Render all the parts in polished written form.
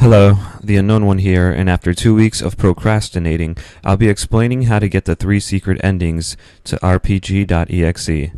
Hello, the Unknown One here, and after 2 weeks of procrastinating, I'll be explaining how to get the 3 secret endings to RPG.EXE.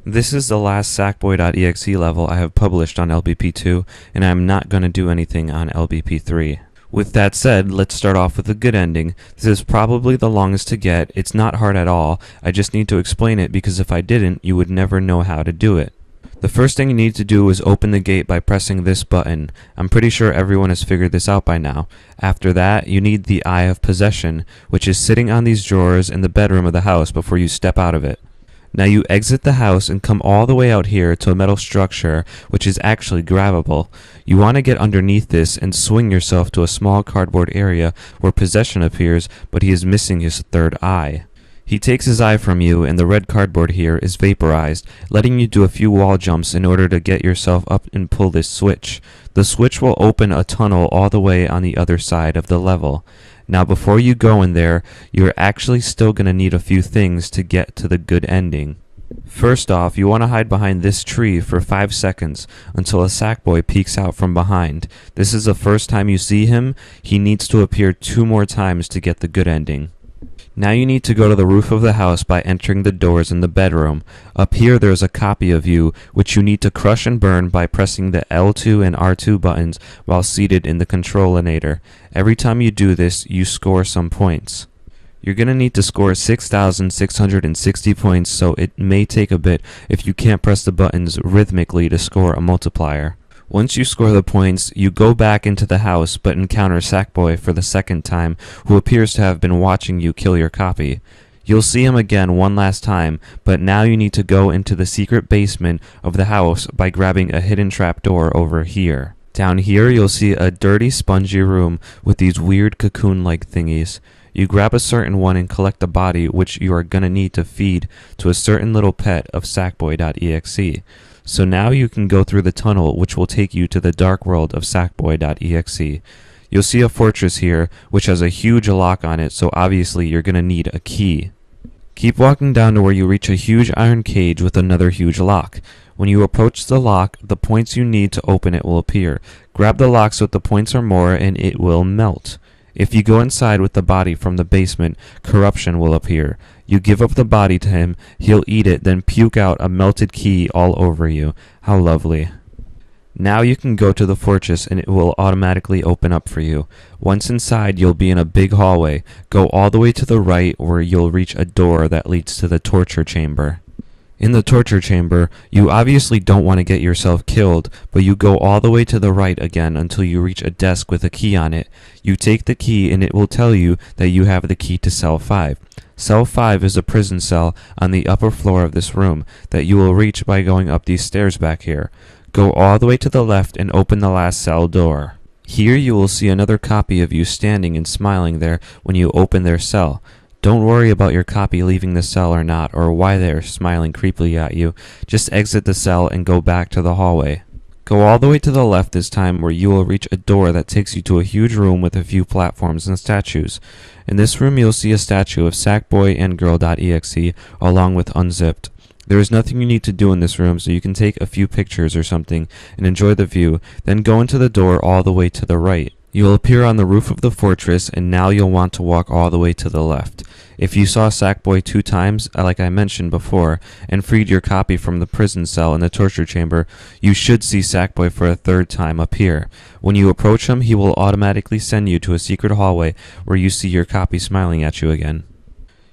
This is the last Sackboy.exe level I have published on LBP2, and I'm not going to do anything on LBP3. With that said, let's start off with a good ending. This is probably the longest to get. It's not hard at all. I just need to explain it because if I didn't, you would never know how to do it. The first thing you need to do is open the gate by pressing this button. I'm pretty sure everyone has figured this out by now. After that, you need the Eye of Possession, which is sitting on these drawers in the bedroom of the house before you step out of it. Now you exit the house and come all the way out here to a metal structure, which is actually grabbable. You want to get underneath this and swing yourself to a small cardboard area where Possession appears, but he is missing his third eye. He takes his eye from you, and the red cardboard here is vaporized, letting you do a few wall jumps in order to get yourself up and pull this switch. The switch will open a tunnel all the way on the other side of the level. Now before you go in there, you're actually still going to need a few things to get to the good ending. First off, you want to hide behind this tree for 5 seconds until a Sackboy peeks out from behind. This is the first time you see him. He needs to appear 2 more times to get the good ending. Now you need to go to the roof of the house by entering the doors in the bedroom. Up here there's a copy of you, which you need to crush and burn by pressing the L2 and R2 buttons while seated in the controlinator. Every time you do this, you score some points. You're going to need to score 6,660 points, so it may take a bit if you can't press the buttons rhythmically to score a multiplier. Once you score the points, you go back into the house but encounter Sackboy for the second time, who appears to have been watching you kill your copy. You'll see him again one last time, but now you need to go into the secret basement of the house by grabbing a hidden trapdoor over here. Down here you'll see a dirty spongy room with these weird cocoon-like thingies. You grab a certain one and collect a body which you are gonna need to feed to a certain little pet of Sackboy.exe. So now you can go through the tunnel which will take you to the dark world of Sackboy.exe. You'll see a fortress here which has a huge lock on it, so obviously you're gonna need a key. Keep walking down to where you reach a huge iron cage with another huge lock. When you approach the lock, the points you need to open it will appear. Grab the lock so that the points are more and it will melt. If you go inside with the body from the basement, corruption will appear. You give up the body to him, he'll eat it, then puke out a melted key all over you. How lovely. Now you can go to the fortress and it will automatically open up for you. Once inside, you'll be in a big hallway. Go all the way to the right where you'll reach a door that leads to the torture chamber. In the torture chamber, you obviously don't want to get yourself killed, but you go all the way to the right again until you reach a desk with a key on it. You take the key and it will tell you that you have the key to cell 5. Cell 5 is a prison cell on the upper floor of this room that you will reach by going up these stairs back here. Go all the way to the left and open the last cell door. Here you will see another copy of you standing and smiling there when you open their cell. Don't worry about your copy leaving the cell or not, or why they're smiling creepily at you. Just exit the cell and go back to the hallway. Go all the way to the left this time where you will reach a door that takes you to a huge room with a few platforms and statues. In this room you'll see a statue of Sackboy and Girl.exe along with Unzipped. There is nothing you need to do in this room, so you can take a few pictures or something and enjoy the view, then go into the door all the way to the right. You'll appear on the roof of the fortress, and now you'll want to walk all the way to the left. If you saw Sackboy 2 times, like I mentioned before, and freed your copy from the prison cell in the torture chamber, you should see Sackboy for a 3rd time up here. When you approach him, he will automatically send you to a secret hallway where you see your copy smiling at you again.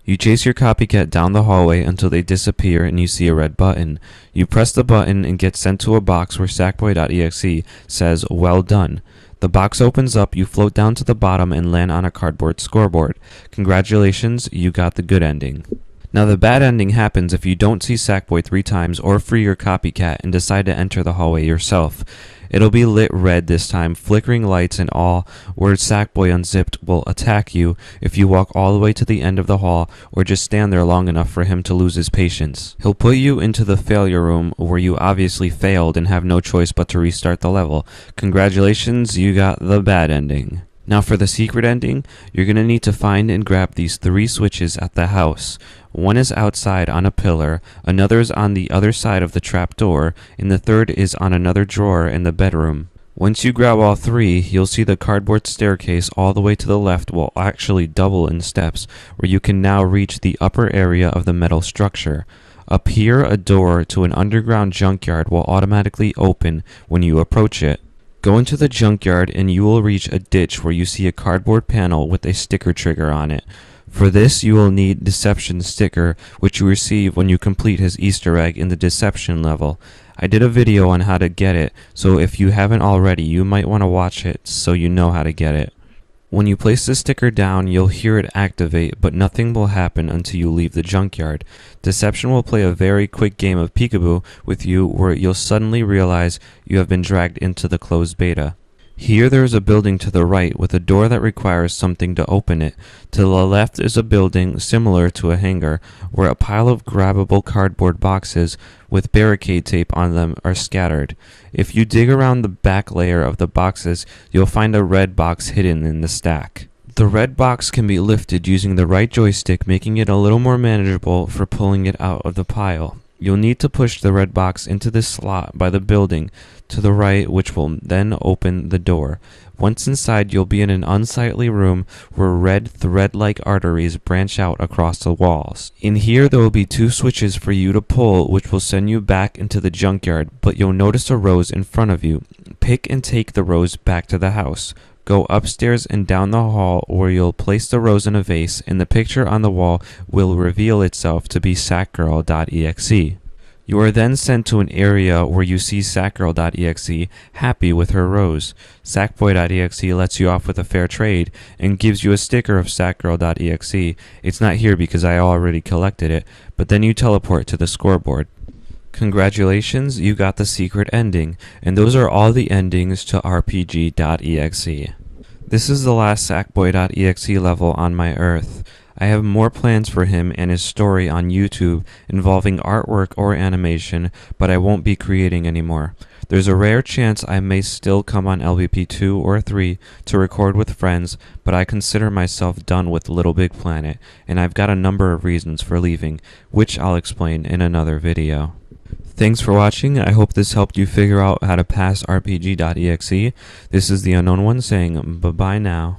You chase your copycat down the hallway until they disappear and you see a red button. You press the button and get sent to a box where Sackboy.exe says, "Well done." The box opens up, you float down to the bottom and land on a cardboard scoreboard. Congratulations, you got the good ending. Now the bad ending happens if you don't see Sackboy 3 times or free your copycat and decide to enter the hallway yourself. It'll be lit red this time, flickering lights and all, where Sackboy Unzipped will attack you if you walk all the way to the end of the hall or just stand there long enough for him to lose his patience. He'll put you into the failure room where you obviously failed and have no choice but to restart the level. Congratulations, you got the bad ending. Now for the secret ending, you're going to need to find and grab these 3 switches at the house. One is outside on a pillar, another is on the other side of the trap door, and the third is on another drawer in the bedroom. Once you grab all three, you'll see the cardboard staircase all the way to the left will actually double in steps, where you can now reach the upper area of the metal structure. Up here, a door to an underground junkyard will automatically open when you approach it. Go into the junkyard and you will reach a ditch where you see a cardboard panel with a sticker trigger on it. For this, you will need Deception sticker, which you receive when you complete his Easter egg in the Deception level. I did a video on how to get it, so if you haven't already, you might want to watch it so you know how to get it. When you place the sticker down, you'll hear it activate, but nothing will happen until you leave the junkyard. Deception will play a very quick game of peekaboo with you where you'll suddenly realize you have been dragged into the closed beta. Here there is a building to the right with a door that requires something to open it. To the left is a building similar to a hangar where a pile of grabbable cardboard boxes with barricade tape on them are scattered. If you dig around the back layer of the boxes, you'll find a red box hidden in the stack. The red box can be lifted using the right joystick, making it a little more manageable for pulling it out of the pile. You'll need to push the red box into this slot by the building to the right, which will then open the door. Once inside, you'll be in an unsightly room where red thread-like arteries branch out across the walls. In here, there will be two switches for you to pull, which will send you back into the junkyard, but you'll notice a rose in front of you. Pick and take the rose back to the house. Go upstairs and down the hall where you'll place the rose in a vase, and the picture on the wall will reveal itself to be Sackgirl.exe. You are then sent to an area where you see Sackgirl.exe happy with her rose. Sackboy.exe lets you off with a fair trade and gives you a sticker of Sackgirl.exe. It's not here because I already collected it, but then you teleport to the scoreboard. Congratulations, you got the secret ending, and those are all the endings to RPG.EXE. This is the last Sackboy.exe level on my Earth. I have more plans for him and his story on YouTube involving artwork or animation, but I won't be creating anymore. There's a rare chance I may still come on LVP 2 or 3 to record with friends, but I consider myself done with Little Big Planet, and I've got a number of reasons for leaving, which I'll explain in another video. Thanks for watching. I hope this helped you figure out how to pass RPG.exe. This is the Unknown One saying bye-bye now.